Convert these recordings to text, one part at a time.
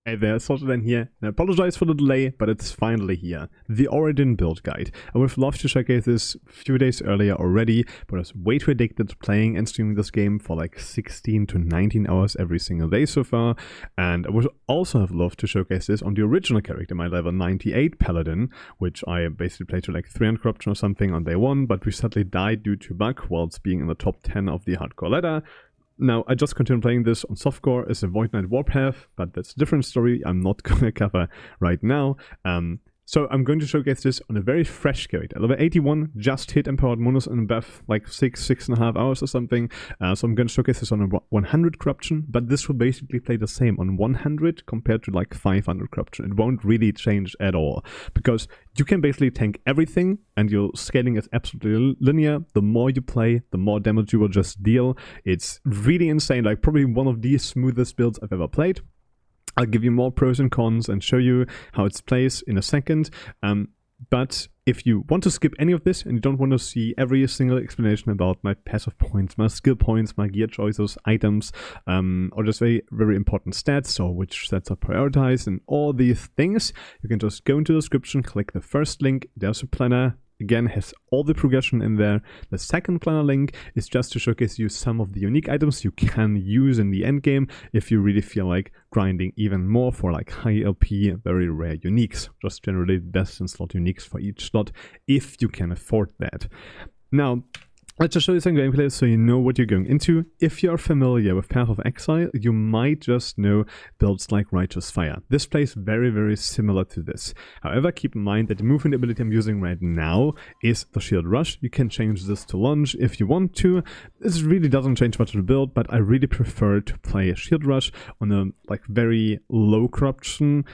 Hey there, Saltydayn here, and I apologize for the delay, but it's finally here. The AURADIN build guide. I would have loved to showcase this a few days earlier already, but I was way too addicted to playing and streaming this game for like 16 to 19 hours every single day so far, and I would also have loved to showcase this on the original character, my level 98 paladin, which I basically played to like 300 corruption or something on day 1, but we sadly died due to bug whilst being in the top 10 of the hardcore ladder. Now, I just continued playing this on softcore as a Void Knight Warpath, but that's a different story I'm not going to cover right now. So I'm going to showcase this on a very fresh character. Level 81, just hit Empowered Bonus and above like 6.5 hours or something. So I'm going to showcase this on a 100 corruption, but this will basically play the same on 100 compared to like 500 corruption. It won't really change at all, because you can basically tank everything and your scaling is absolutely linear. The more you play, the more damage you will just deal. It's really insane, like probably one of the smoothest builds I've ever played. I'll give you more pros and cons and show you how it plays in a second. But if you want to skip any of this and you don't want to see every single explanation about my passive points, my skill points, my gear choices, items, or just very, very important stats, or which stats are prioritized and all these things, you can just go into the description, click the first link, there's a planner. Again, has all the progression in there. The second planner link is just to showcase you some of the unique items you can use in the end game if you really feel like grinding even more for like high LP, very rare uniques. Just generally best in slot uniques for each slot if you can afford that. Now, let's just show you some gameplay so you know what you're going into. If you're familiar with Path of Exile, you might just know builds like Righteous Fire. This plays very, very similar to this. However, keep in mind that the movement ability I'm using right now is the Shield Rush. You can change this to Lunge if you want to. This really doesn't change much of the build, but I really prefer to play a Shield Rush on a like very low corruption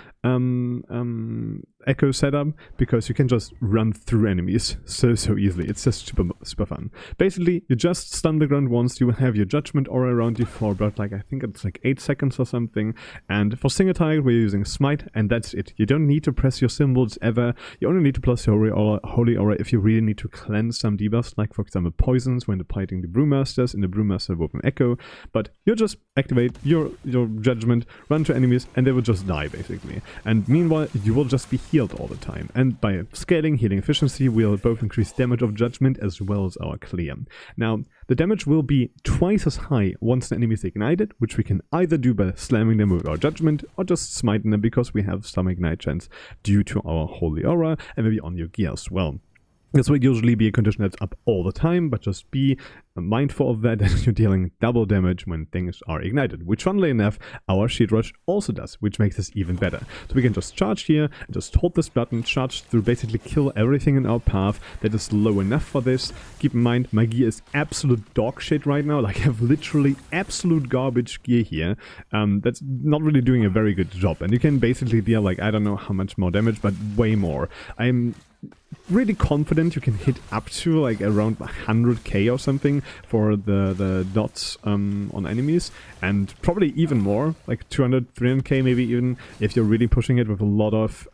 echo setup, because you can just run through enemies so easily. It's just super fun. Basically, you just stun the ground once, you will have your Judgement aura around you for about like, I think it's like 8 seconds or something, and for single target we're using Smite, and that's it. You don't need to press your symbols ever. You only need to plus your Holy Aura if you really need to cleanse some debuffs, like for example poisons when fighting the Brewmasters in the Brewmaster Woven Echo, but you just activate your Judgement, run to enemies, and they will just die basically. And meanwhile, you will just be healed all the time. And by scaling healing efficiency, we'll both increase damage of Judgement as well as our clear. Now, the damage will be twice as high once the enemy is ignited, which we can either do by slamming them with our Judgement or just smiting them because we have some ignite chance due to our Holy Aura and maybe on your gear as well. This will usually be a condition that's up all the time, but just be mindful of that, that you're dealing double damage when things are ignited, which funnily enough, our Shield Rush also does, which makes this even better. So we can just charge here, and just hold this button, charge through, basically kill everything in our path that is low enough for this. Keep in mind, my gear is absolute dog shit right now, like I have literally absolute garbage gear here. That's not really doing a very good job, and you can basically deal like, I don't know how much more damage, but way more. I'm really confident you can hit up to like around 100k or something for the dots on enemies, and probably even more, like 200, 300k maybe even, if you're really pushing it with a lot of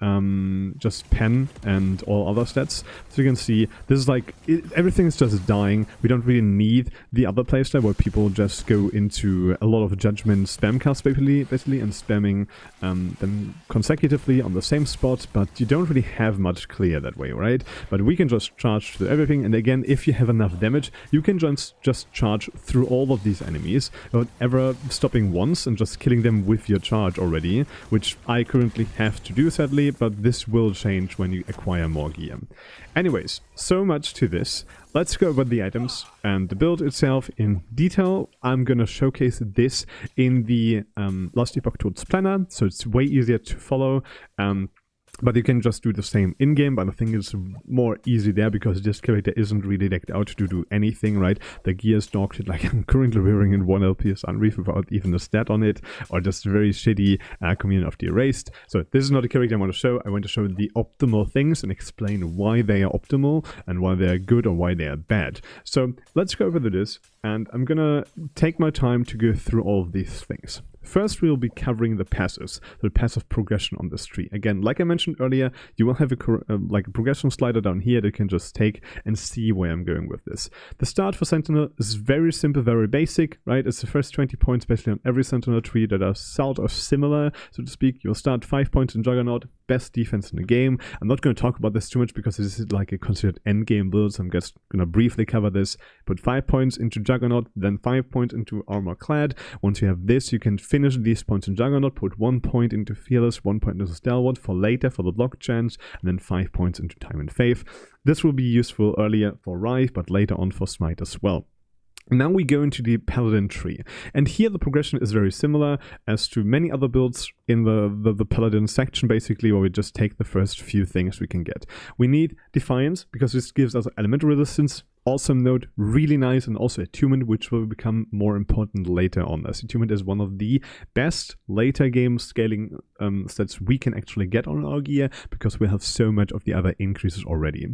just pen and all other stats. So you can see this is like everything is just dying. We don't really need the other playstyle where people just go into a lot of Judgement spam casts basically and spamming them consecutively on the same spot, but you don't really have much clear that way, right? But we can just charge through everything, and again, if you have enough damage, you can just charge through all of these enemies without ever stopping once and just killing them with your charge already, which I currently have to do sadly, but this will change when you acquire more gear. Anyways, so much to this. Let's go over the items and the build itself in detail. I'm gonna showcase this in the Last Epoch Tools planner, so it's way easier to follow. But you can just do the same in-game, but I think it's more easy there because this character isn't really decked out to do anything, right? The gear is dog shit, like I'm currently wearing in 1 LP Unreef without even a stat on it, or just very shitty Communion of the Erased. So this is not a character I want to show. I want to show the optimal things and explain why they are optimal and why they are good or why they are bad. So let's go over this, and I'm gonna take my time to go through all of these things. First, we'll be covering the passives, the passive progression on this tree. Again, like I mentioned earlier, you will have like a progression slider down here that you can just take and see where I'm going with this. The start for Sentinel is very simple, very basic, right? It's the first 20 points basically on every Sentinel tree that are sort of similar, so to speak. You'll start 5 points in Juggernaut, best defense in the game. I'm not going to talk about this too much because this is like a considered endgame build, so I'm just going to briefly cover this. Put 5 points into Juggernaut, then 5 points into Armor Clad. Once you have this, you can finish these points in Juggernaut, put 1 point into Fearless, 1 point into Stalwart for later for the block chance, and then 5 points into Time and Faith. This will be useful earlier for Rive, but later on for Smite as well. Now we go into the Paladin tree, and here the progression is very similar as to many other builds in the Paladin section, basically, where we just take the first few things we can get. We need Defiance, because this gives us elemental resistance. Awesome note, really nice, and also Attunement, which will become more important later on, as Attunement is one of the best later game scaling stats we can actually get on our gear, because we have so much of the other increases already.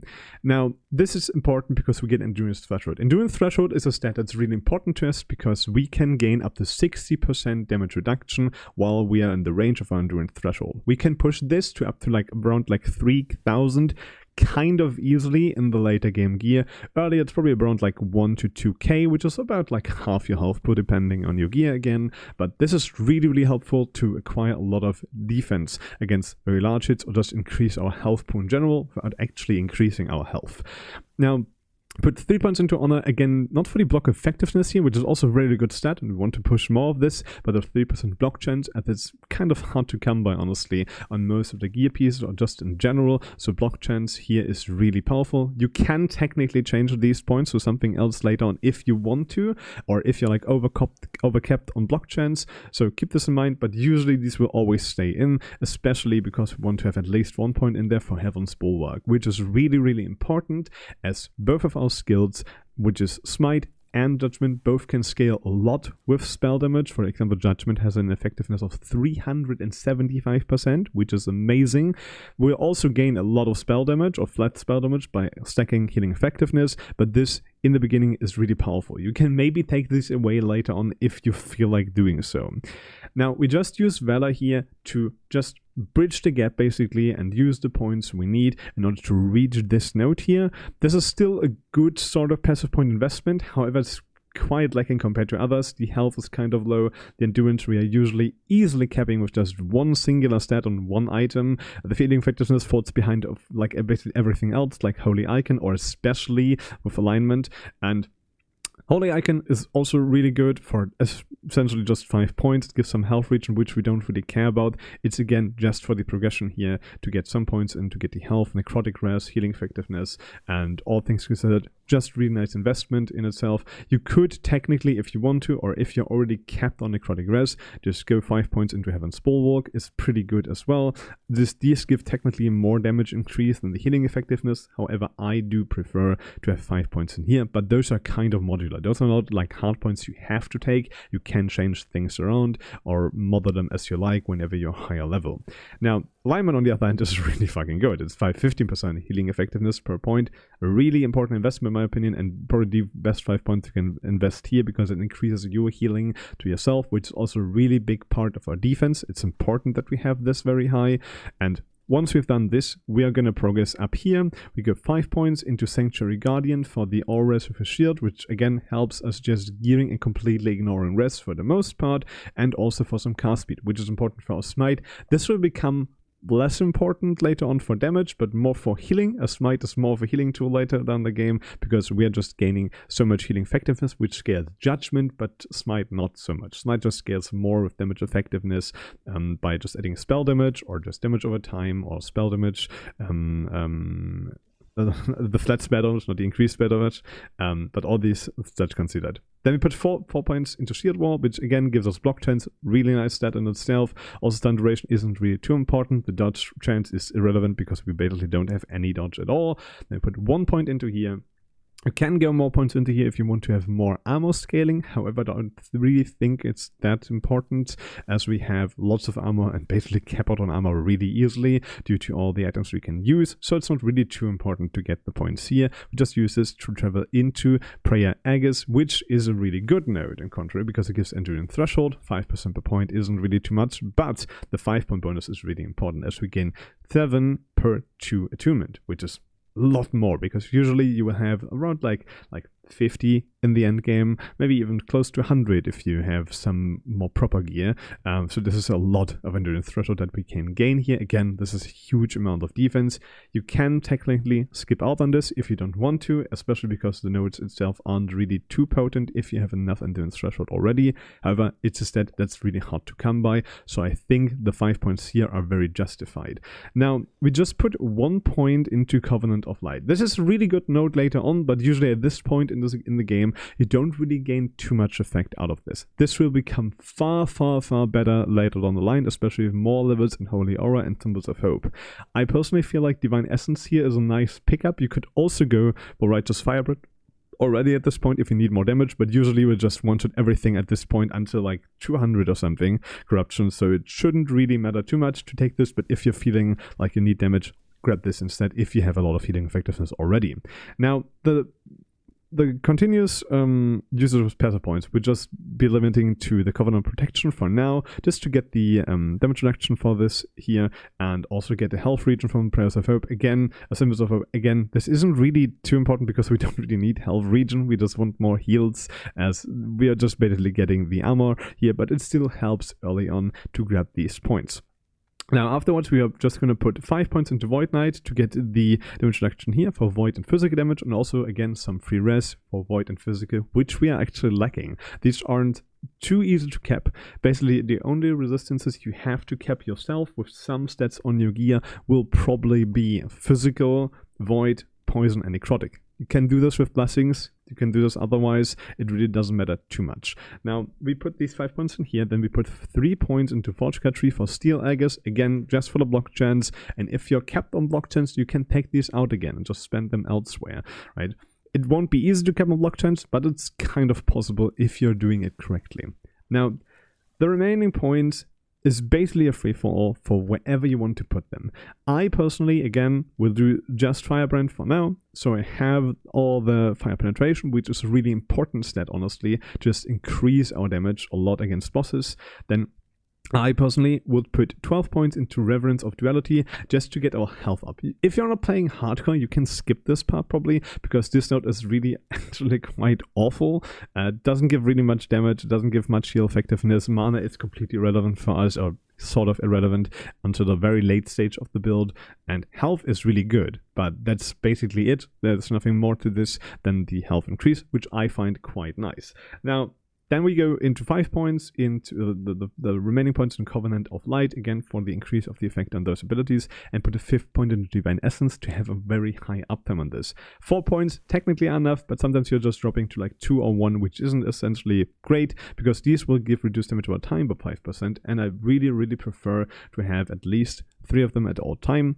Now, this is important because we get Endurance Threshold. Endurance Threshold is a stat that's really important to us because we can gain up to 60% damage reduction while we are in the range of our Endurance Threshold. We can push this to up to like around like 3,000 kind of easily in the later game gear. Earlier it's probably around like 1 to 2k, which is about like half your health pool depending on your gear again, but this is really helpful to acquire a lot of defense against very large hits or just increase our health pool in general without actually increasing our health. Now, put 3 points into Honor, again, not for the block effectiveness here, which is also a really good stat, and we want to push more of this, but a 3% block chance, and it's kind of hard to come by, honestly, on most of the gear pieces, or just in general, so block chance here is really powerful. You can technically change these points to something else later on if you want to, or if you're like overcapped on block chance, so keep this in mind, but usually these will always stay in, especially because we want to have at least 1 point in there for Heaven's Bulwark, which is really important, as both of our skills, which is Smite and Judgement, both can scale a lot with spell damage. For example, Judgement has an effectiveness of 375%, which is amazing. We'll also gain a lot of spell damage or flat spell damage by stacking healing effectiveness, but this in the beginning is really powerful. You can maybe take this away later on if you feel like doing so. Now, we just use Valor here to just bridge the gap basically and use the points we need in order to reach this note here. This is still a good sort of passive point investment, however it's quite lacking compared to others. The health is kind of low, the endurance we are usually easily capping with just one singular stat on one item. The healing effectiveness falls behind of like everything else, like Holy Icon, or especially with alignment, and Holy Icon is also really good for essentially just 5 points. It gives some health region, which we don't really care about. It's again just for the progression here to get some points and to get the health, necrotic res, healing effectiveness, and all things considered, just really nice investment in itself. You could technically, if you want to, or if you're already capped on necrotic res, just go 5 points into Heaven's Bulwark. Is pretty good as well. These give technically more damage increase than the healing effectiveness. However, I do prefer to have 5 points in here, but those are kind of modular. Those are not like hard points you have to take. You can change things around or model them as you like whenever you're higher level. Now, alignment on the other hand is really fucking good. It's 15% healing effectiveness per point. A really important investment in my opinion, and probably the best 5 points you can invest here because it increases your healing to yourself, which is also a really big part of our defense. It's important that we have this very high, and once we've done this, we are going to progress up here. We go 5 points into Sanctuary Guardian for the auras with a shield, which again helps us just gearing and completely ignoring res for the most part, and also for some cast speed, which is important for our Smite. This will become less important later on for damage, but more for healing, as Smite is more of a healing tool later down the game, because we are just gaining so much healing effectiveness, which scales Judgement, but Smite not so much. Smite just scales more with damage effectiveness by just adding spell damage, or just damage over time, or spell damage, the flat spell damage, not the increased spell damage, but all these stats considered. Then we put 4 points into Shield Wall, which again gives us block chance, really nice stat in itself. Also stun duration isn't really too important. The dodge chance is irrelevant because we basically don't have any dodge at all. Then we put 1 point into here. You can go more points into here if you want to have more armor scaling. However, I don't really think it's that important, as we have lots of armor and basically cap out on armor really easily due to all the items we can use. So it's not really too important to get the points here. We just use this to travel into Prayer Aegis, which is a really good node in contrary, because it gives endurance threshold. 5% per point isn't really too much, but the 5-point bonus is really important, as we gain 7 per 2 attunement, which is a lot more, because usually you will have around like 50 in the end game, maybe even close to 100 if you have some more proper gear. So this is a lot of endurance threshold that we can gain here. Again, this is a huge amount of defense. You can technically skip out on this if you don't want to, especially because the nodes itself aren't really too potent if you have enough endurance threshold already. However, it's a stat that's really hard to come by, so I think the 5 points here are very justified. Now, we just put 1 point into Covenant of Light. This is a really good node later on, but usually at this point in the game, you don't really gain too much effect out of this. This will become far better later down the line, especially with more levels in Holy Aura and Symbols of Hope. I personally feel like Divine Essence here is a nice pickup. You could also go for Righteous Firebrand already at this point if you need more damage, but usually we just wanted everything at this point until like 200 or something corruption, so it shouldn't really matter too much to take this, but if you're feeling like you need damage, grab this instead if you have a lot of healing effectiveness already. Now, the continuous usage of passive points would just be limiting to the Covenant Protection for now, just to get the damage reduction for this here, and also get the health region from Prayers of Hope. Again, Symbols of Hope, again, this isn't really too important because we don't really need health region, we just want more heals, as we are just basically getting the armor here, but it still helps early on to grab these points. Now, afterwards, we are just going to put 5 points into Void Knight to get the damage reduction here for Void and Physical damage, and also, again, some free res for Void and Physical, which we are actually lacking. These aren't too easy to cap. Basically, the only resistances you have to cap yourself with some stats on your gear will probably be Physical, Void, Poison, and Necrotic. You can do this with Blessings, you can do this otherwise, it really doesn't matter too much. Now, we put these 5 points in here, then we put 3 points into Forge Tree for Steel Aegis, again, just for the block chance, and if you're capped on block chance, you can take these out again and just spend them elsewhere, right? It won't be easy to cap on block chance, but it's kind of possible if you're doing it correctly. Now, the remaining points is basically a free-for-all for wherever you want to put them. I personally, again, will do just Firebrand for now, so I have all the fire penetration, which is a really important stat, honestly, just increase our damage a lot against bosses. Then I personally would put 12 points into Reverence of Duality just to get our health up. If you're not playing hardcore, you can skip this part probably, because this node is really actually quite awful. Doesn't give really much damage, doesn't give much heal effectiveness. Mana is completely irrelevant for us, or sort of irrelevant until the very late stage of the build, and health is really good, but that's basically it. There's nothing more to this than the health increase, which I find quite nice. Now, then we go into 5 points into the remaining points in Covenant of Light, again for the increase of the effect on those abilities, and put a 5th point into Divine Essence to have a very high uptime on this. 4 points technically are enough, but sometimes you're just dropping to like 2 or 1, which isn't essentially great, because these will give reduced damage over time by 5%, and I really prefer to have at least 3 of them at all time,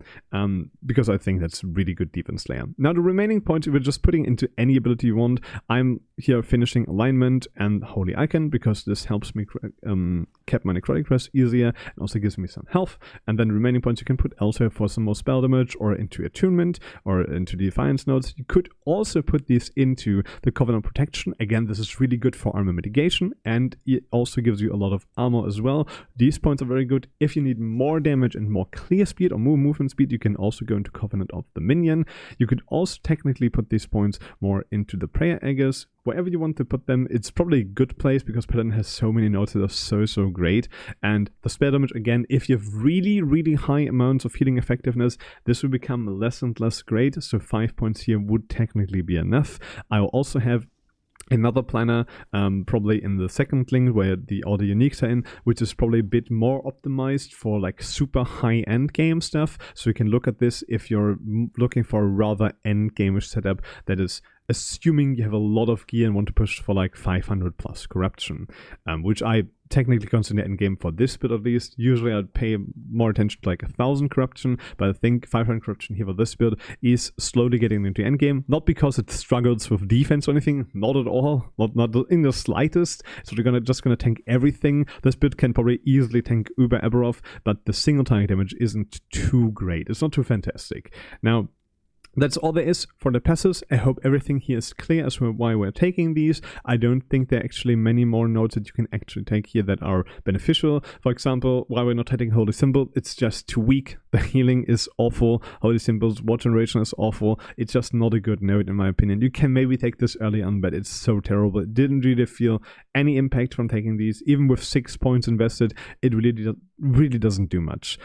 because I think that's really good defense layer. Now, the remaining points we're just putting into any ability you want. I'm here finishing Alignment and Holy Icon, because this helps me cap my Necrotic Rest easier, and also gives me some health. And then remaining points you can put elsewhere for some more spell damage, or into Attunement, or into Defiance nodes. You could also put these into the Covenant Protection. Again, this is really good for armor mitigation, and it also gives you a lot of armor as well. These points are very good. If you need more damage and more clear speed or more movement speed, you can also go into Covenant of the Minion. You could also technically put these points more into the Prayer Aegis. Wherever you want to put them, it's probably a good place, because Paladin has so many nodes that are so great. And the spell damage, again, if you have really high amounts of healing effectiveness, this will become less and less great, so 5 points here would technically be enough. I will also have another planner, probably in the second link where all the uniques are in, which is probably a bit more optimized for like super high-end game stuff. So you can look at this if you're looking for a rather end-game-ish setup that is assuming you have a lot of gear and want to push for like 500 plus corruption, which I technically consider endgame for this build at least. Usually I'd pay more attention to like 1000 corruption, but I think 500 corruption here for this build is slowly getting into endgame. Not because it struggles with defense or anything, not at all, not in the slightest. So they're just gonna tank everything. This build can probably easily tank Uber Aberoth, but the single target damage isn't too great. It's not too fantastic. Now, that's all there is for the passes. I hope everything here is clear as to why we're taking these. I don't think there are actually many more nodes that you can actually take here that are beneficial. For example, why we're not taking Holy Symbol, it's just too weak. The healing is awful. Holy Symbol's War Generation is awful. It's just not a good node in my opinion. You can maybe take this early on, but it's so terrible. It didn't really feel any impact from taking these. Even with 6 points invested, it really doesn't do much.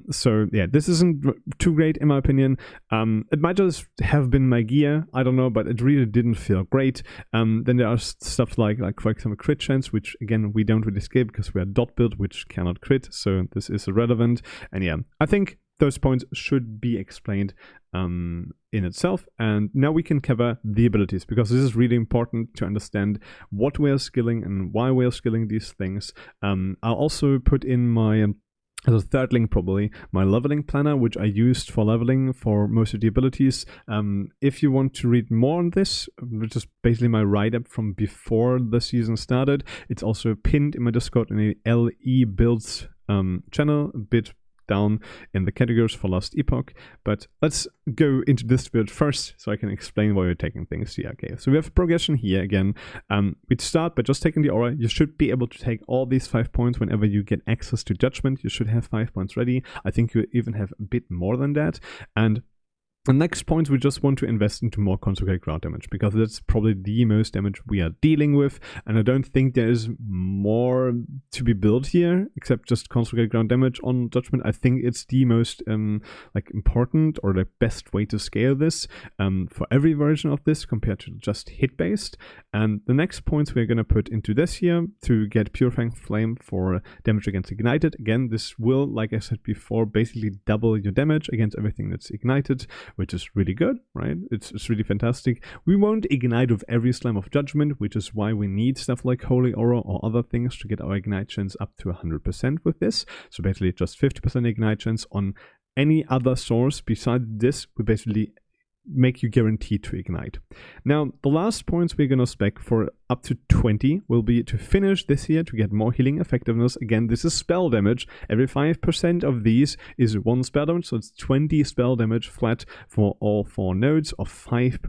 So yeah, this isn't too great in my opinion. It might just have been my gear, I don't know, but it really didn't feel great. Then there are stuff like for example crit chance, which again we don't really scale because we are dot build, which cannot crit, so this is irrelevant. And yeah, I think those points should be explained in itself. And now we can cover the abilities, because this is really important to understand what we are skilling and why we are skilling these things. I'll also put in my as a third link probably, my leveling planner, which I used for leveling for most of the abilities. If you want to read more on this, which is basically my write-up from before the season started, it's also pinned in my Discord in the LE Builds channel, a bit down in the categories for Last Epoch. But let's go into this build first so I can explain why we're taking things here. Okay, so we have progression here again. We'd start by just taking the aura. You should be able to take all these 5 points whenever you get access to Judgement. You should have 5 points ready. I think you even have a bit more than that. And the next point, we just want to invest into more Consecrated Ground damage, because that's probably the most damage we are dealing with, and I don't think there is more to be built here except just Consecrated Ground damage on Judgement. I think it's the most important or the best way to scale this for every version of this compared to just hit based. And the next points we're going to put into this here to get Purifying Flame for damage against ignited. Again, this will, like I said before, basically double your damage against everything that's ignited, which is really good, right? It's really fantastic. We won't ignite with every Slam of Judgement, which is why we need stuff like Holy Aura or other things to get our ignite chance up to 100% with this. So basically just 50% ignite chance on any other source besides this. We basically make you guaranteed to ignite. Now, the last points we're going to spec for up to 20 will be to finish this here to get more healing effectiveness. Again, this is spell damage. Every 5% of these is 1 spell damage, so it's 20 spell damage flat for all 4 nodes, or 5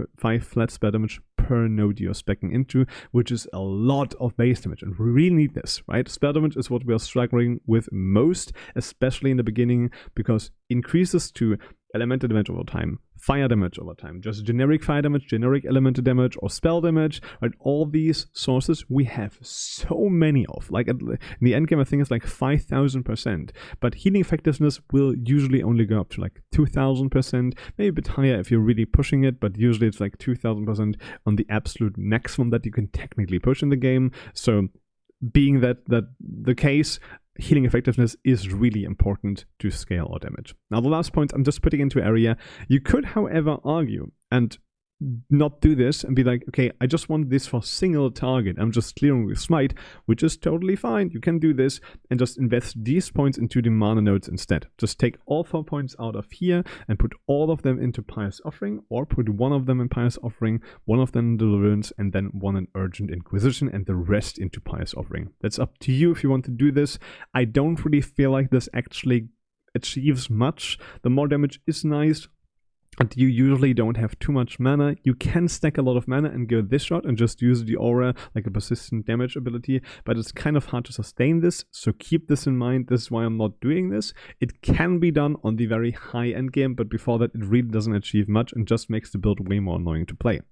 flat spell damage per node you're speccing into, which is a lot of base damage, and we really need this, right? Spell damage is what we are struggling with most, especially in the beginning, because increases to elemental damage over time, fire damage over time, just generic fire damage, generic elemental damage, or spell damage, right? All these sources we have so many of. Like in the end game, I think it's like 5,000%, but healing effectiveness will usually only go up to like 2,000%, maybe a bit higher if you're really pushing it, but usually it's like 2,000% on the absolute maximum that you can technically push in the game. So being that the case, healing effectiveness is really important to scale our damage. Now, the last point I'm just putting into area. You could, however, argue and not do this and be like, okay, I just want this for single target. I'm just clearing with Smite, which is totally fine. You can do this and just invest these points into the mana nodes instead. Just take all 4 points out of here and put all of them into Pious Offering, or put 1 of them in Pious Offering, 1 of them in Deliverance, and then 1 in Urgent Inquisition, and the rest into Pious Offering. That's up to you if you want to do this. I don't really feel like this actually achieves much. The more damage is nice, and you usually don't have too much mana. You can stack a lot of mana and go this route and just use the aura like a persistent damage ability, but it's kind of hard to sustain this, so keep this in mind. This is why I'm not doing this. It can be done on the very high end game, but before that it really doesn't achieve much and just makes the build way more annoying to play.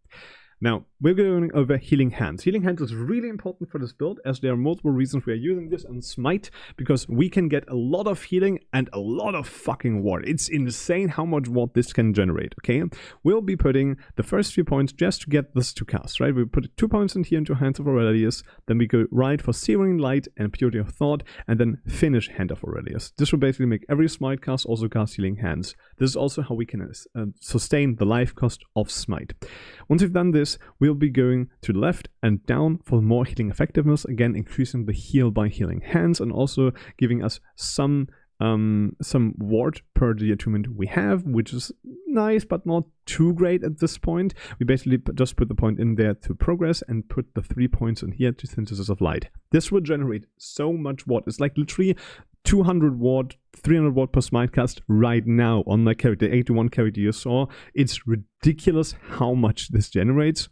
Now, we're going over Healing Hands. Healing Hands is really important for this build, as there are multiple reasons we are using this on Smite, because we can get a lot of healing and a lot of fucking ward. It's insane how much ward this can generate, okay? We'll be putting the first few points just to get this to cast, right? We put 2 points in here into Hands of Aurelius, then we go right for Searing Light and Purity of Thought, and then finish Hand of Aurelius. This will basically make every Smite cast also cast Healing Hands. This is also how we can sustain the life cost of Smite. Once we've done this, we'll be going to the left and down for more healing effectiveness, again increasing the heal by healing hands and also giving us some ward per the attunement we have, which is nice but not too great at this point. We basically just put the point in there to progress and put the 3 points in here to synthesis of light. This will generate so much ward. It's like literally 200 ward, 300 ward per smite cast right now on my character, 81 character you saw. It's ridiculous how much this generates.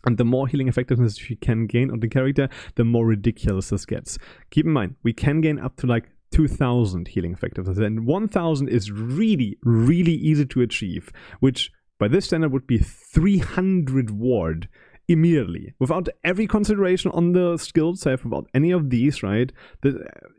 And the more healing effectiveness you can gain on the character, the more ridiculous this gets. Keep in mind, we can gain up to like 2,000 healing effectiveness, and 1,000 is really, really easy to achieve, which by this standard would be 300 ward immediately, without every consideration on the skill save, without any of these, right?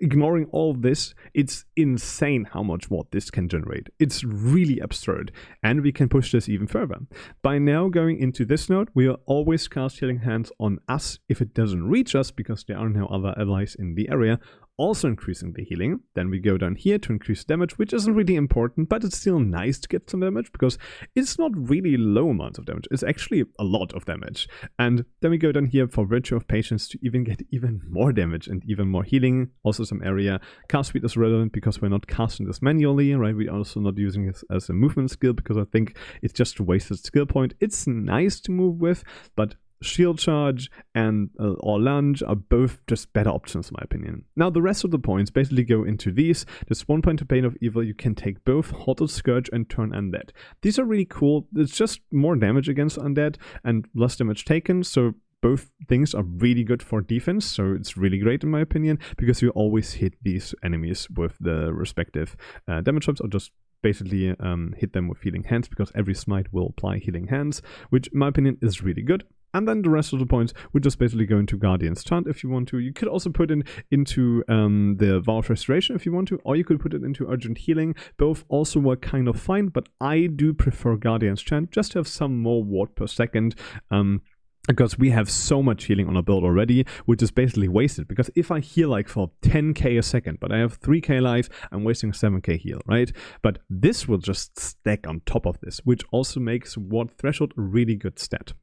Ignoring all of this, it's insane how much ward this can generate. It's really absurd, and we can push this even further. By now going into this node, we will always cast Healing Hands on us if it doesn't reach us, because there are no other allies in the area, also increasing the healing. Then we go down here to increase damage, which isn't really important, but it's still nice to get some damage because it's not really low amounts of damage. It's actually a lot of damage. And then we go down here for Virtue of Patience to even get even more damage and even more healing. Also some area. Cast speed is relevant because we're not casting this manually, right? We're also not using this as a movement skill because I think it's just a wasted skill point. It's nice to move with, but Shield Charge and or Lunge are both just better options in my opinion. Now the rest of the points basically go into these. This 1 point to Bane of Evil, you can take both Halted Scourge and Turn Undead. These are really cool. It's just more damage against Undead and less damage taken, so both things are really good for defense, so it's really great in my opinion, because you always hit these enemies with the respective damage ups, or just basically hit them with Healing Hands, because every smite will apply Healing Hands, which in my opinion is really good. And then the rest of the points would just basically go into Guardian's Chant if you want to. You could also put it into the Vow of Restoration if you want to, or you could put it into Urgent Healing. Both also work kind of fine, but I do prefer Guardian's Chant just to have some more ward per second. Because we have so much healing on our build already, which is basically wasted. Because if I heal like for 10k a second, but I have 3k life, I'm wasting 7k heal, right? But this will just stack on top of this, which also makes Ward Threshold a really good stat.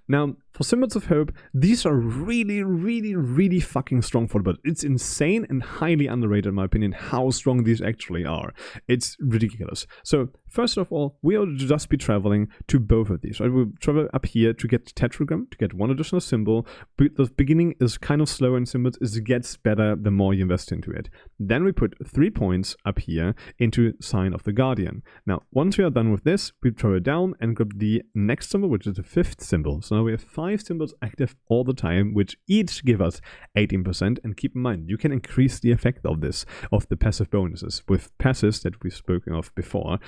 Now, for Symbols of Hope, these are really, really, really fucking strong for the build. It's insane and highly underrated in my opinion how strong these actually are. It's ridiculous. So, first of all, we'll just be traveling to both of these, right? We'll travel up here to get Tetragram, to get one additional symbol. But the beginning is kind of slow in symbols, it gets better the more you invest into it. Then we put 3 points up here into Sign of the Guardian. Now, once we are done with this, we travel down and grab the next symbol, which is the 5th symbol. So now we have 5 symbols active all the time, which each give us 18%. And keep in mind, you can increase the effect of this, of the passive bonuses, with passives that we've spoken of before,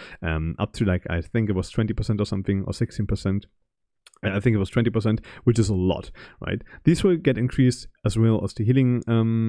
up to like, I think it was 20% or something, or 16%. I think it was 20%, which is a lot, right? These will get increased as well as the healing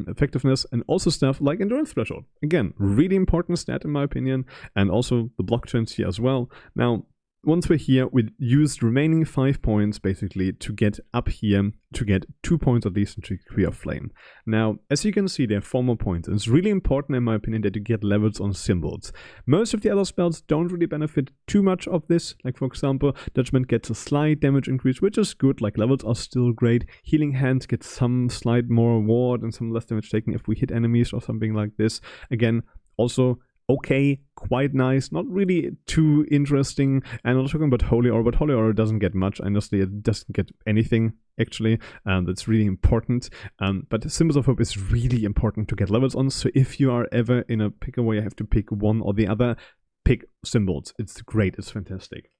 effectiveness, and also stuff like Endurance Threshold. Again, really important stat in my opinion, and also the block chance here as well. Now, once we're here, we use the remaining 5 points basically to get up here, to get 2 points at least into Decree of Flame. Now, as you can see, there are 4 more points, and it's really important in my opinion that you get levels on symbols. Most of the other spells don't really benefit too much of this, like for example, Judgement gets a slight damage increase, which is good, like levels are still great. Healing Hands get some slight more ward and some less damage taken if we hit enemies or something like this. Again, also okay, quite nice, not really too interesting. And I'm not talking about Holy Aura, but Holy Aura doesn't get much. Honestly, it doesn't get anything, actually. That's really important. But Symbols of Hope is really important to get levels on. So if you are ever in a picker where you have to pick one or the other, pick Symbols. It's great, it's fantastic.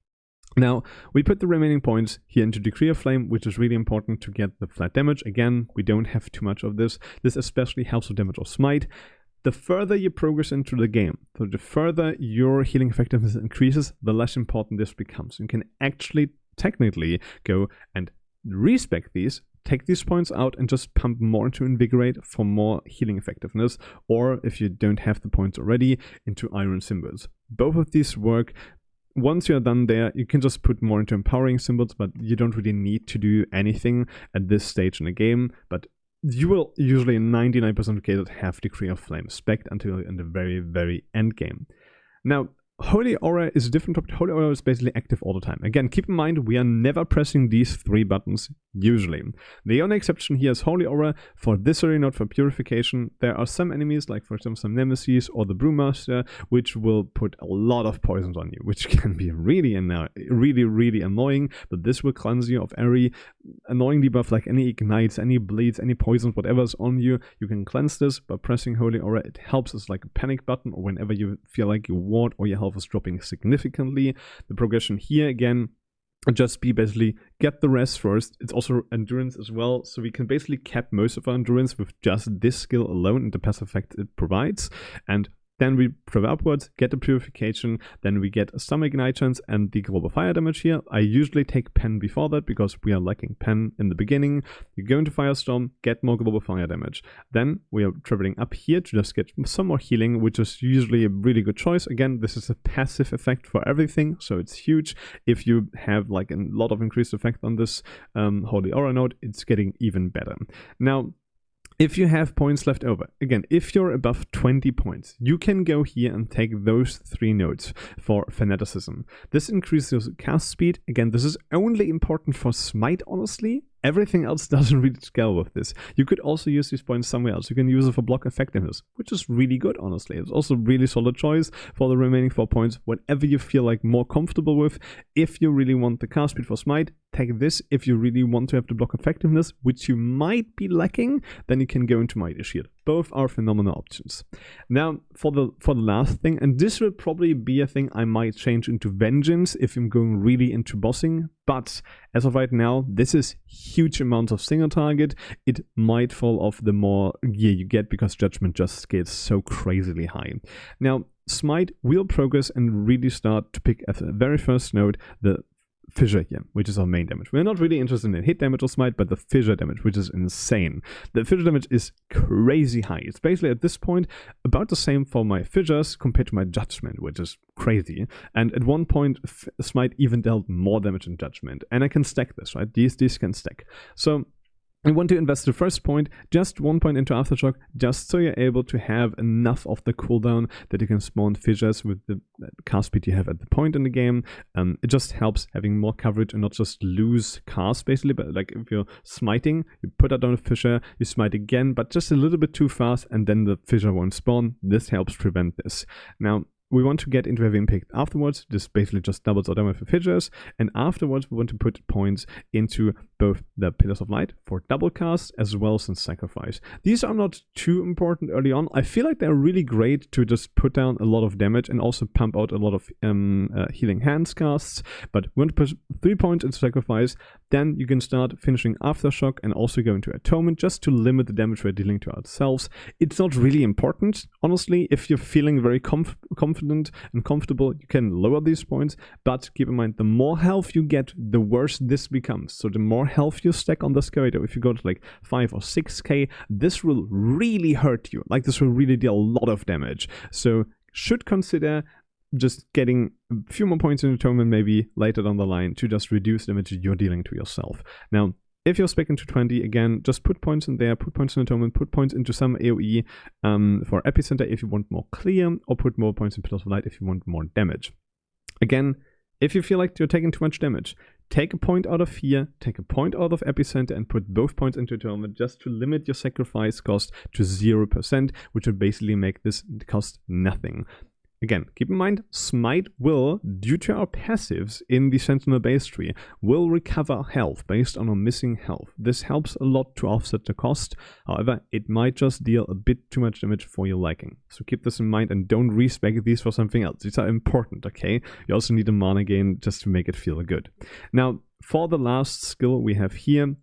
Now, we put the remaining points here into Decree of Flame, which is really important to get the flat damage. Again, we don't have too much of this. This especially helps with damage of Smite. The further you progress into the game, so the further your healing effectiveness increases, the less important this becomes. You can actually, technically, go and respec these, take these points out and just pump more into Invigorate for more healing effectiveness, or if you don't have the points already, into Iron Symbols. Both of these work. Once you're done there, you can just put more into Empowering Symbols, but you don't really need to do anything at this stage in the game. But you will usually in 99% of cases have Decree of Flame spec'd until in the very, very end game. Now, Holy Aura is a different topic. Holy Aura is basically active all the time. Again, keep in mind, we are never pressing these 3 buttons, usually. The only exception here is Holy Aura for this area, not for Purification. There are some enemies, like for example some Nemesis or the Brewmaster, which will put a lot of poisons on you, which can be really annoying, but this will cleanse you of every annoying debuff, like any ignites, any bleeds, any poisons, whatever's on you. You can cleanse this by pressing Holy Aura. It helps as like a panic button, or whenever you feel like your ward or your health is dropping significantly. The progression here again, just be basically get the rest first. It's also endurance as well, so we can basically cap most of our endurance with just this skill alone and the passive effect it provides. And then we travel upwards, get the Purification, then we get some Ignitions and the global fire damage here. I usually take Pen before that because we are lacking Pen in the beginning. You go into Firestorm, get more global fire damage. Then we are traveling up here to just get some more healing, which is usually a really good choice. Again, this is a passive effect for everything, so it's huge. If you have like a lot of increased effect on this Holy Aura node, it's getting even better. Now, if you have points left over, again, if you're above 20 points, you can go here and take those 3 nodes for Fanaticism. This increases cast speed. Again, this is only important for Smite, honestly. Everything else doesn't really scale with this. You could also use these points somewhere else. You can use it for block effectiveness, which is really good, honestly. It's also a really solid choice for the remaining 4 points, whatever you feel like more comfortable with. If you really want the cast speed for Smite, take this. If you really want to have the block effectiveness, which you might be lacking, then you can go into Mighty Shield. Both are phenomenal options. Now, for the last thing, and this will probably be a thing I might change into Vengeance if I'm going really into bossing, but as of right now, this is huge amounts of single target. It might fall off the more gear you get because Judgement just scales so crazily high. Now, Smite will progress and really start to pick at the very first node the Fissure here, which is our main damage. We're not really interested in hit damage or Smite, but the Fissure damage, which is insane. The Fissure damage is crazy high. It's basically at this point about the same for my Fissures compared to my Judgement, which is crazy. And at one point, Smite even dealt more damage than Judgement. And I can stack this, right? These can stack. So I want to invest the first point, just 1 point into Aftershock, just so you're able to have enough of the cooldown that you can spawn fissures with the cast speed you have at the point in the game. It just helps having more coverage and not just lose cast, basically. But like if you're smiting, you put out on a fissure, you smite again, but just a little bit too fast, and then the fissure won't spawn. This helps prevent this. Now, we want to get into heavy impact afterwards. This basically just doubles our damage for fissures. And afterwards, we want to put points into both the Pillars of Light for double cast as well as in Sacrifice. These are not too important early on. I feel like they're really great to just put down a lot of damage and also pump out a lot of healing hands casts. But we want to put 3 points into Sacrifice. Then you can start finishing Aftershock and also go into Atonement just to limit the damage we're dealing to ourselves. It's not really important, honestly. If you're feeling very confident and comfortable, you can lower these points, but keep in mind, the more health you get, the worse this becomes. So the more health you stack on this corridor, if you go to like 5 or 6k, this will really hurt you. Like this will really deal a lot of damage. So should consider just getting a few more points in Atonement maybe later down the line to just reduce damage you're dealing to yourself. Now, if you're spec'ing to 20, again, just put points in there, put points in Atonement, put points into some AoE for Epicenter if you want more clear, or put more points in Pillars of Light if you want more damage. Again, if you feel like you're taking too much damage, take a point out of here, take a point out of Epicenter, and put both points into Atonement just to limit your sacrifice cost to 0%, which would basically make this cost nothing. Again, keep in mind, Smite will, due to our passives in the Sentinel base tree, will recover health based on our missing health. This helps a lot to offset the cost. However, it might just deal a bit too much damage for your liking. So keep this in mind and don't respec these for something else. These are important, okay? You also need a mana gain just to make it feel good. Now, for the last skill we have here,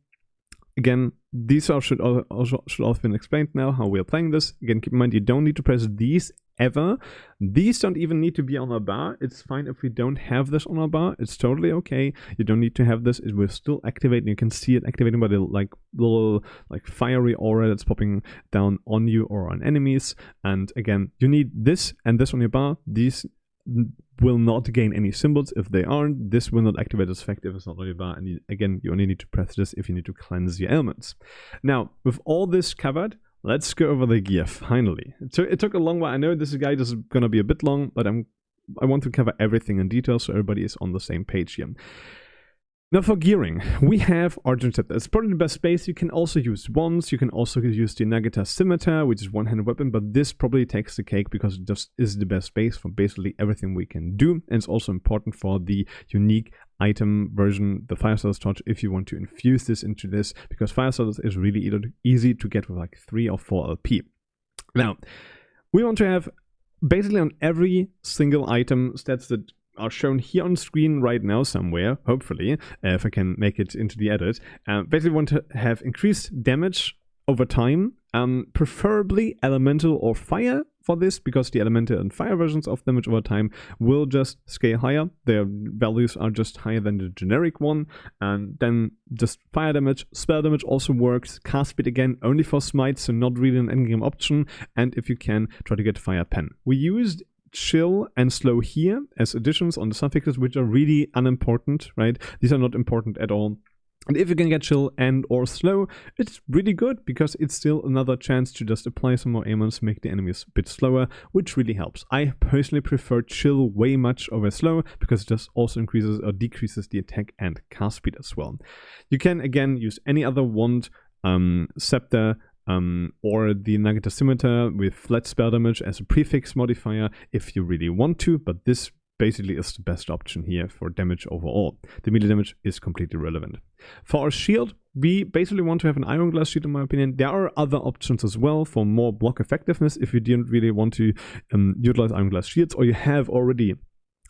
again, these should also have been explained now, how we are playing this. Again, keep in mind, you don't need to press these ever. These don't even need to be on our bar. It's fine if we don't have this on our bar. It's totally okay. You don't need to have this. It will still activate, and you can see it activating by the little fiery aura that's popping down on you or on enemies. And again, you need this and this on your bar. These will not gain any symbols if they aren't. This will not activate as effect if it's not on your bar. And again, you only need to press this if you need to cleanse your elements. Now, with all this covered, let's go over the gear finally. It took a long while. I know this guide is going to be a bit long, but I'm I want to cover everything in detail so everybody is on the same page here. Now for gearing, we have Argent Scepter. It's probably the best base. You can also use wands, you can also use the Nagata Scimitar, which is one-handed weapon, but this probably takes the cake because it just is the best base for basically everything we can do. And it's also important for the unique item version, the Firestarter's Torch, if you want to infuse this into this, because Firestarter's is really easy to get with like 3 or 4 LP. Now, we want to have basically on every single item stats that are shown here on screen right now somewhere, hopefully, if I can make it into the edit. Basically want to have increased damage over time, preferably elemental or fire for this, because the elemental and fire versions of damage over time will just scale higher. Their values are just higher than the generic one. And then just fire damage, spell damage also works. Cast speed again, only for smite, so not really an endgame option. And if you can, try to get fire pen. We used chill and slow here as additions on the suffixes, which are really unimportant, right? These are not important at all. And if you can get chill and or slow, it's really good because it's still another chance to just apply some more aimants, make the enemies a bit slower, which really helps. I personally prefer chill way much over slow because it just also increases or decreases the attack and cast speed as well. You can again use any other wand, scepter, or the Nagata Scimitar with flat spell damage as a prefix modifier if you really want to, but this basically is the best option here for damage overall. The melee damage is completely relevant. For our shield, we basically want to have an Iron Glass shield in my opinion. There are other options as well for more block effectiveness if you don't really want to utilize Iron Glass shields, or you have already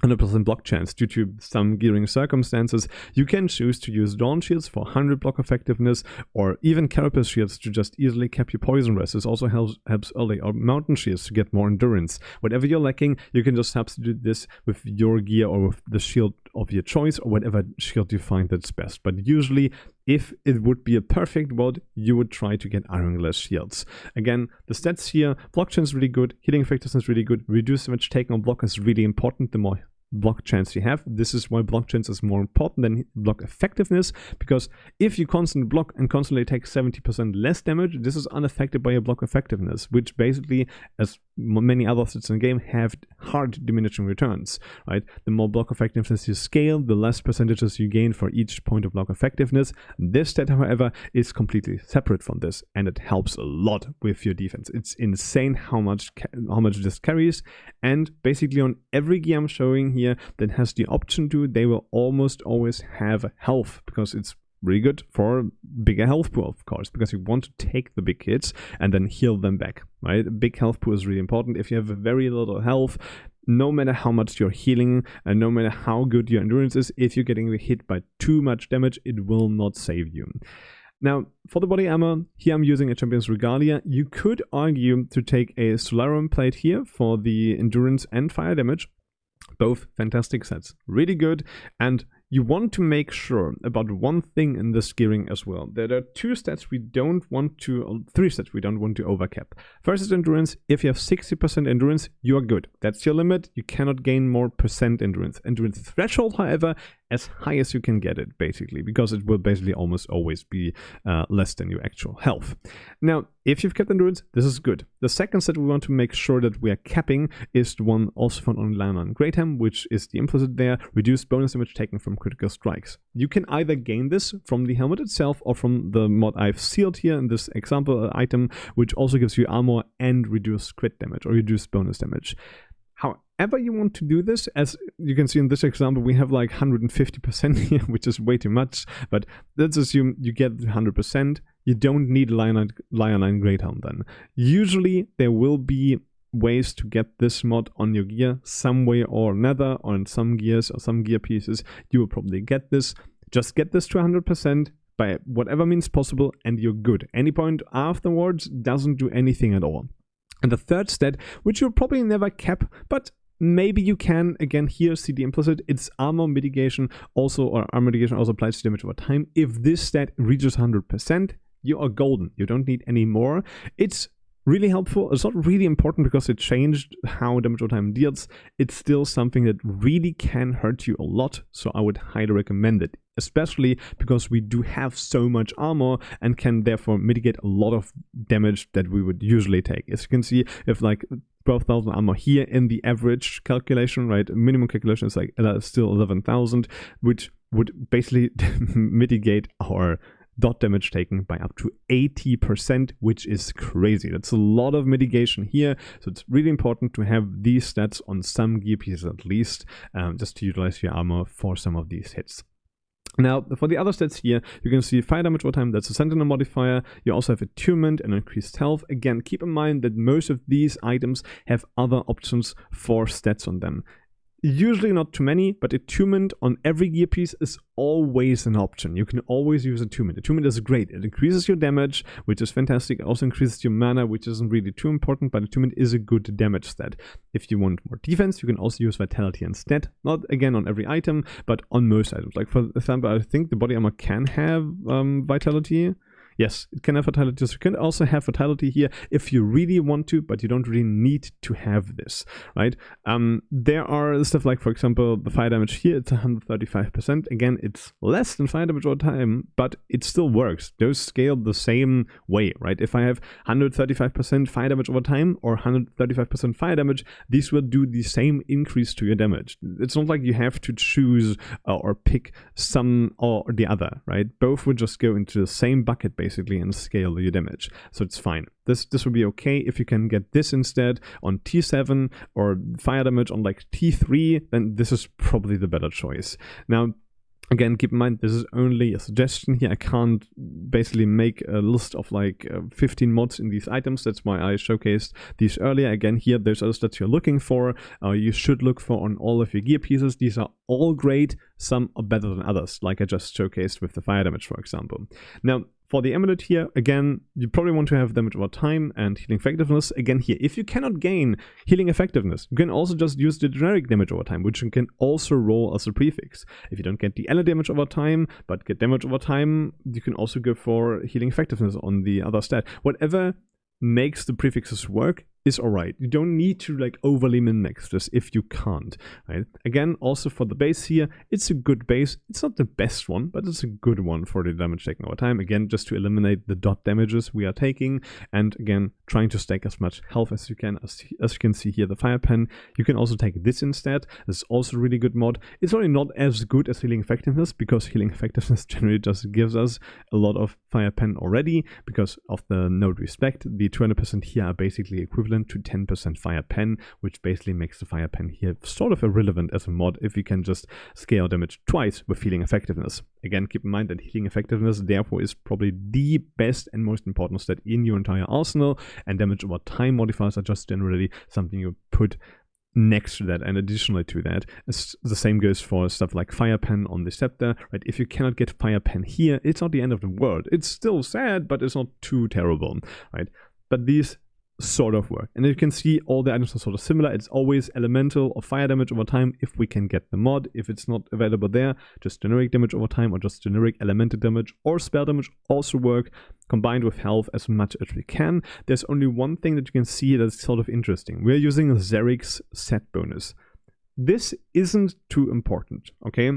100% block chance due to some gearing circumstances. You can choose to use Dawn Shields for 100 block effectiveness, or even Carapace Shields to just easily cap your poison rest. This also helps early, or Mountain Shields to get more endurance. Whatever you're lacking, you can just substitute this with your gear or with the shield of your choice, or whatever shield you find that's best. But usually, if it would be a perfect world, you would try to get Iron Glass Shields. Again, the stats here, block chance is really good, healing effectiveness is really good, reduce damage taken on block is really important. The more block chance you have, this is why block chance is more important than block effectiveness, because if you constantly block and constantly take 70% less damage, this is unaffected by your block effectiveness, which basically, as many other stats in the game, have hard diminishing returns, right? The more block effectiveness you scale, the less percentages you gain for each point of block effectiveness. This stat, however, is completely separate from this, and it helps a lot with your defense. It's insane how much this carries, and basically on every gear I'm showing here that has the option to, they will almost always have health, because it's really good for a bigger health pool, of course, because you want to take the big hits and then heal them back, right? A big health pool is really important. If you have very little health, no matter how much you're healing and no matter how good your endurance is, if you're getting hit by too much damage, it will not save you. Now, for the body armor, here I'm using a Champion's Regalia. You could argue to take a Solarum plate here for the endurance and fire damage. Both fantastic sets, really good, and you want to make sure about one thing in this gearing as well. There are three stats we don't want to overcap. First is endurance. If you have 60% endurance, you are good. That's your limit. You cannot gain more percent endurance. Endurance threshold, however, as high as you can get it, basically, because it will basically almost always be less than your actual health. Now, if you've kept endurance, this is good. The second set we want to make sure that we are capping is the one also found on Lana and Greatham, which is the implicit there, reduced bonus damage taken from critical strikes. You can either gain this from the helmet itself or from the mod I've sealed here in this example item, which also gives you armor and reduced crit damage or reduced bonus damage. However you want to do this, as you can see in this example, we have like 150% here, which is way too much, but let's assume you get 100%. You don't need Lionine Great Helm then. Usually there will be ways to get this mod on your gear some way or another, or in some gears or some gear pieces. You will probably get this. Just get this to 100% by whatever means possible and you're good. Any point afterwards doesn't do anything at all. And the third stat, which you'll probably never cap, but maybe you can, again, here see the implicit, it's armor mitigation also, or armor mitigation also applies to damage over time. If this stat reaches 100%, you are golden. You don't need any more. It's really helpful. It's not really important because it changed how damage over time deals. It's still something that really can hurt you a lot, so I would highly recommend it, especially because we do have so much armor and can therefore mitigate a lot of damage that we would usually take. As you can see, if like 12,000 armor here in the average calculation, right? Minimum calculation is like still 11,000, which would basically mitigate our dot damage taken by up to 80%, which is crazy. That's a lot of mitigation here, so it's really important to have these stats on some gear pieces at least, just to utilize your armor for some of these hits. Now, for the other stats here, you can see fire damage over time, that's a Sentinel modifier. You also have attunement and increased health. Again, keep in mind that most of these items have other options for stats on them. Usually not too many, but attunement on every gear piece is always an option. You can always use attunement. Attunement is great. It increases your damage, which is fantastic. It also increases your mana, which isn't really too important, but attunement is a good damage stat. If you want more defense, you can also use vitality instead. Not again on every item, but on most items. Like for example, I think the body armor can have vitality. Yes, it can have vitality. So you can also have vitality here if you really want to, but you don't really need to have this, right? There are stuff like, for example, the fire damage here, it's 135%. Again, it's less than fire damage over time, but it still works. Those scale the same way, right? If I have 135% fire damage over time or 135% fire damage, these will do the same increase to your damage. It's not like you have to choose or pick some or the other, right? Both would just go into the same bucket basically and scale your damage, so it's fine. This would be okay if you can get this instead on T7 or fire damage on like T3, then this is probably the better choice. Now, again, keep in mind, this is only a suggestion here. I can't basically make a list of like 15 mods in these items. That's why I showcased these earlier. Again, here, there's other stats you're looking for. You should look for on all of your gear pieces. These are all great. Some are better than others, like I just showcased with the fire damage, for example. Now, for the amulet here, again, you probably want to have damage over time and healing effectiveness. Again here, if you cannot gain healing effectiveness, you can also just use the generic damage over time, which you can also roll as a prefix. If you don't get the ally damage over time, but get damage over time, you can also go for healing effectiveness on the other stat. Whatever makes the prefixes work is alright. You don't need to like overly min-max this if you can't, right? Again, also for the base here, it's a good base. It's not the best one, but it's a good one for the damage taken over time. Again, just to eliminate the dot damages we are taking, and again, trying to stack as much health as you can. As you can see here, the fire pen, you can also take this instead. This is also a really good mod. It's only not as good as healing effectiveness, because healing effectiveness generally just gives us a lot of fire pen already, because of the node respect. The 200% here are basically equivalent to 10% fire pen, which basically makes the fire pen here sort of irrelevant as a mod if you can just scale damage twice with healing effectiveness. Again, keep in mind that healing effectiveness therefore is probably the best and most important stat in your entire arsenal, and damage over time modifiers are just generally something you put next to that and additionally to that. The same goes for stuff like fire pen on the scepter, right? If you cannot get fire pen here, it's not the end of the world. It's still sad, but it's not too terrible, right? But these sort of work. And you can see all the items are sort of similar. It's always elemental or fire damage over time if we can get the mod. If it's not available there, just generic damage over time or just generic elemental damage or spell damage also work, combined with health as much as we can. There's only one thing that you can see that's sort of interesting. We're using Zerik's set bonus. This isn't too important, okay?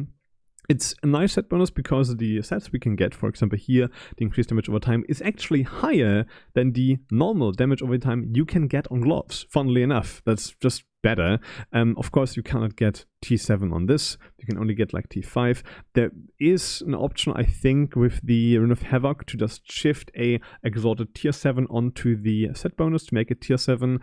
It's a nice set bonus because the stats we can get, for example here, the increased damage over time, is actually higher than the normal damage over time you can get on gloves. Funnily enough, that's just better. Of course, you cannot get T7 on this. You can only get like T5. There is an option, I think, with the Rune of Havoc to just shift a exalted tier 7 onto the set bonus to make it tier 7.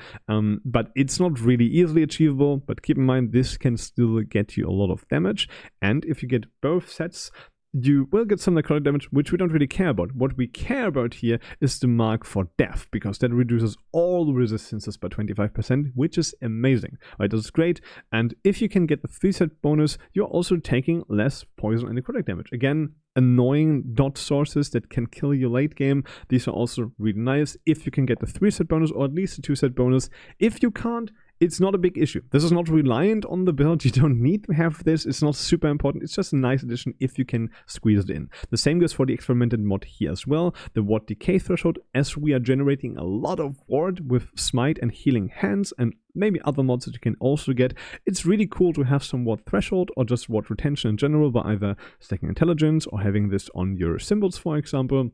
But it's not really easily achievable. But keep in mind, this can still get you a lot of damage. And if you get both sets, you will get some necrotic damage, which we don't really care about. What we care about here is the mark for death, because that reduces all resistances by 25%, which is amazing. Right, that's great. And if you can get the 3-set bonus, you're also taking less poison and necrotic damage. Again, annoying dot sources that can kill you late game. These are also really nice if you can get the 3-set bonus or at least the 2-set bonus. If you can't, it's not a big issue. This is not reliant on the build. You don't need to have this. It's not super important. It's just a nice addition if you can squeeze it in. The same goes for the experimented mod here as well. The ward decay threshold, as we are generating a lot of ward with smite and healing hands and maybe other mods that you can also get. It's really cool to have some ward threshold or just ward retention in general by either stacking intelligence or having this on your symbols, for example.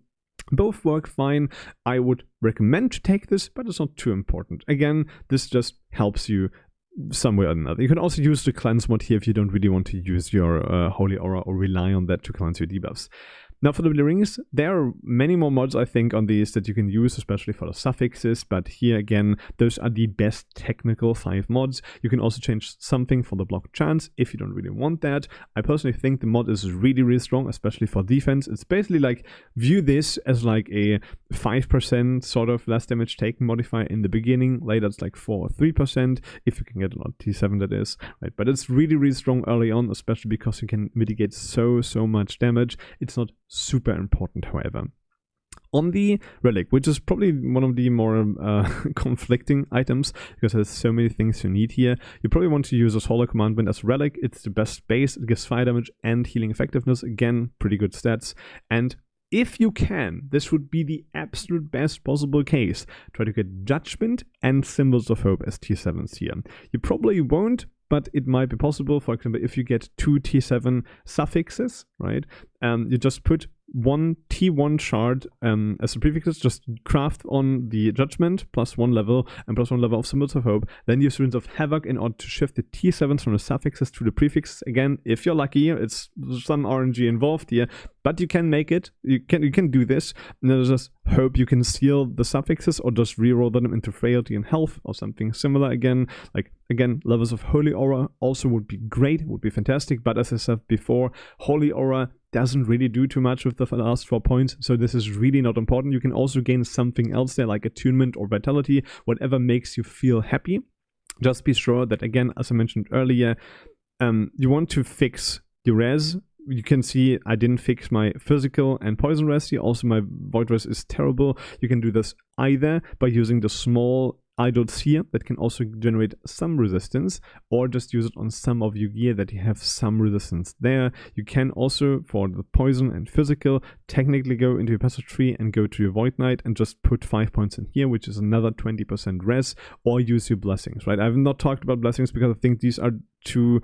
Both work fine. I would recommend to take this, but it's not too important. Again, this just helps you some way or another. You can also use the cleanse mod here if you don't really want to use your Holy Aura or rely on that to cleanse your debuffs. Now for the rings, there are many more mods I think on these that you can use, especially for the suffixes, but here again, those are the best technical 5 mods. You can also change something for the block chance if you don't really want that. I personally think the mod is really strong, especially for defense. It's basically like, view this as like a 5% sort of less damage taken modifier in the beginning. Later it's like 4 or 3%, if you can get a lot T7 that is, right? But it's really strong early on, especially because you can mitigate so much damage. It's not super important, however. On the Relic, which is probably one of the more conflicting items, because there's so many things you need here, you probably want to use a Solar Commandment as Relic. It's the best base, it gives fire damage and healing effectiveness, again, pretty good stats, and if you can, this would be the absolute best possible case. Try to get Judgement and Symbols of Hope as T7s here. You probably won't, but it might be possible. For example, if you get 2 T7 suffixes, right? You just put one T1 shard as a prefixes, just craft on the Judgement, +1 level and +1 level of Symbols of Hope. Then use Runes of Havoc in order to shift the T7s from the suffixes to the prefixes. Again, if you're lucky, it's some RNG involved here, but you can make it. You can do this, and then just hope you can seal the suffixes or just reroll them into frailty and health or something similar. Again, levels of Holy Aura also would be great, would be fantastic, but as I said before, Holy Aura doesn't really do too much with the last 4 points, so this is really not important. You can also gain something else there, like Attunement or Vitality, whatever makes you feel happy. Just be sure that, again, as I mentioned earlier, you want to fix your res. You can see I didn't fix my physical and poison res here. Also, my void res is terrible. You can do this either by using the small idols here that can also generate some resistance, or just use it on some of your gear that you have some resistance there. You can also, for the poison and physical, technically go into your passage tree and go to your Void Knight and just put 5 points in here, which is another 20% res, or use your blessings, right? I've not talked about blessings because I think these are too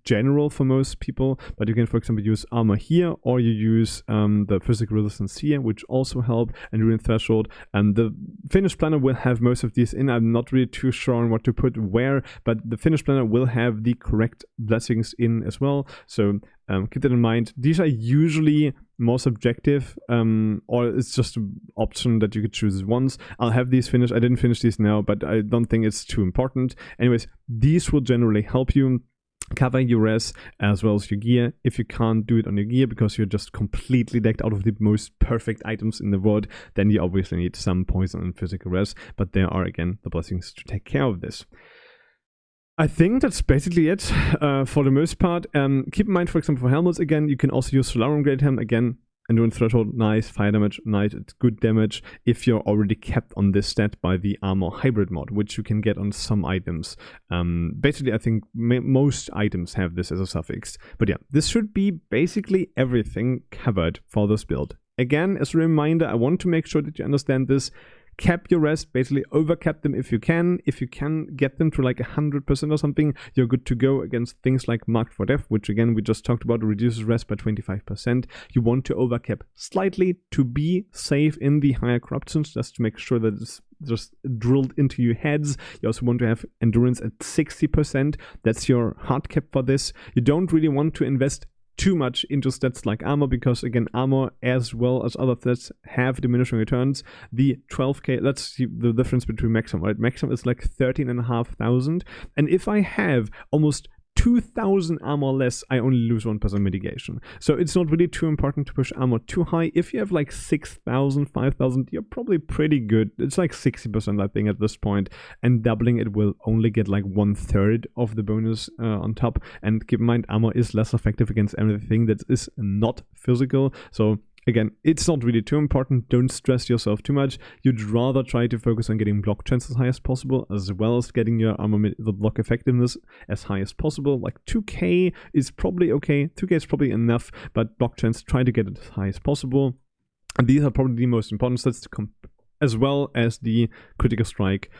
general for most people, but you can, for example, use armor here, or you use the physical resistance here, which also help, and ruin threshold. And the finished planner will have most of these in. I'm not really too sure on what to put where, but the finished planner will have the correct blessings in as well, so keep that in mind. These are usually more subjective, or it's just an option that you could choose once. I'll have these finished. I didn't finish these now, but I don't think it's too important. Anyways, these will generally help you cover your res as well as your gear. If you can't do it on your gear because you're just completely decked out of the most perfect items in the world, then you obviously need some poison and physical res, but there are, again, the blessings to take care of this. I think that's basically it for the most part. Keep in mind, for example, for helmets, again, you can also use Solarum Great Helm, again, Endurance Threshold, nice, fire damage, nice, it's good damage if you're already kept on this stat by the Armor Hybrid mod, which you can get on some items. Basically, I think most items have this as a suffix. But yeah, this should be basically everything covered for this build. Again, as a reminder, I want to make sure that you understand this. Cap your res, basically overcap them if you can. If you can get them to like 100% or something, you're good to go against things like Marked for Death, which again we just talked about, reduces res by 25%. You want to overcap slightly to be safe in the higher corruptions, just to make sure that it's just drilled into your heads. You also want to have endurance at 60%. That's your hard cap for this. You don't really want to invest too much into stats like armor, because again, armor as well as other stats have diminishing returns. The 12k, that's the difference between maximum, right? Maximum is like 13,500, and if I have almost 2,000 armor less, I only lose 1% mitigation. So it's not really too important to push armor too high. If you have like 6,000, 5,000, you're probably pretty good. It's like 60%, I think, at this point. And doubling it will only get like 1/3 of the bonus on top. And keep in mind, armor is less effective against everything that is not physical. So again, it's not really too important. Don't stress yourself too much. You'd rather try to focus on getting block chance as high as possible, as well as getting your armor, the block effectiveness as high as possible. Like 2k is probably okay. 2k is probably enough, but block chance, try to get it as high as possible. And these are probably the most important stats as well as the critical strike,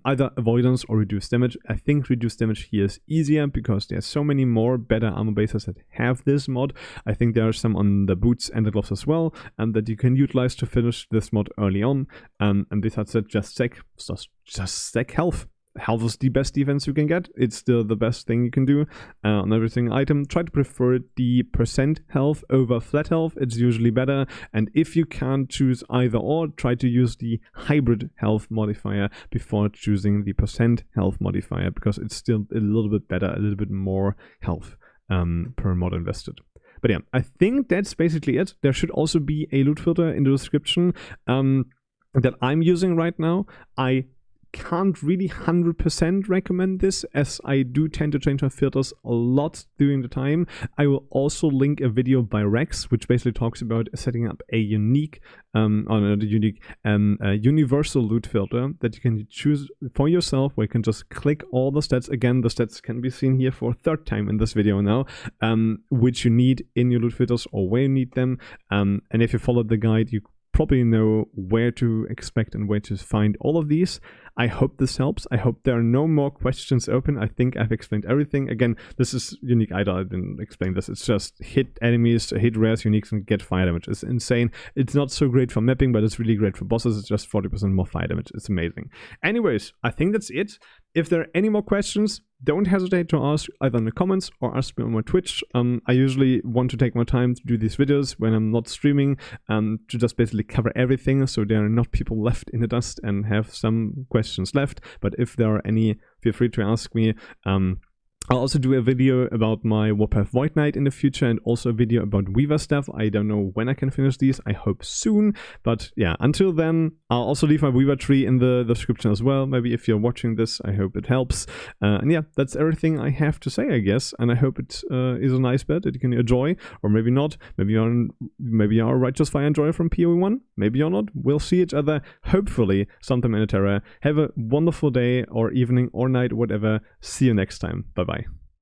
either avoidance or reduced damage. I think reduced damage here is easier because there's so many more better armor bases that have this mod. I think there are some on the boots and the gloves as well, and that you can utilize to finish this mod early on. And besides that, just stack health. Health is the best defense you can get. It's still the best thing you can do on every single item. Try to prefer the percent health over flat health. It's usually better. And if you can't choose either or, try to use the hybrid health modifier before choosing the percent health modifier, because it's still a little bit better, a little bit more health per mod invested. But yeah, I think that's basically it. There should also be a loot filter in the description that I'm using right now. I can't really 100% recommend this, as I do tend to change my filters a lot during the time. I will also link a video by Rex, which basically talks about setting up a universal loot filter that you can choose for yourself, where you can just click all the stats. Again, the stats can be seen here for a third time in this video now, which you need in your loot filters or where you need them. And if you followed the guide, you probably know where to expect and where to find all of these. I hope this helps. I hope there are no more questions open. I think I've explained everything. Again, this is unique idle. I didn't explain this. It's just hit enemies, hit rares, uniques, and get fire damage. It's insane. It's not so great for mapping, but it's really great for bosses. It's just 40% more fire damage. It's amazing. Anyways, I think that's it. If there are any more questions, don't hesitate to ask either in the comments or ask me on my Twitch. I usually want to take my time to do these videos when I'm not streaming, to just basically cover everything, so there are not people left in the dust and have some questions left. But if there are any, feel free to ask me. I'll also do a video about my Warpath Void Knight in the future, and also a video about Weaver stuff. I don't know when I can finish these. I hope soon. But yeah, until then, I'll also leave my Weaver tree in the description as well. Maybe if you're watching this, I hope it helps. And yeah, that's everything I have to say, I guess. And I hope it is a nice bed that you can enjoy, or maybe not. Maybe you're a Righteous Fire enjoyer from PoE1. Maybe you're not. We'll see each other, hopefully, sometime in a Terra. Have a wonderful day, or evening, or night, whatever. See you next time. Bye-bye.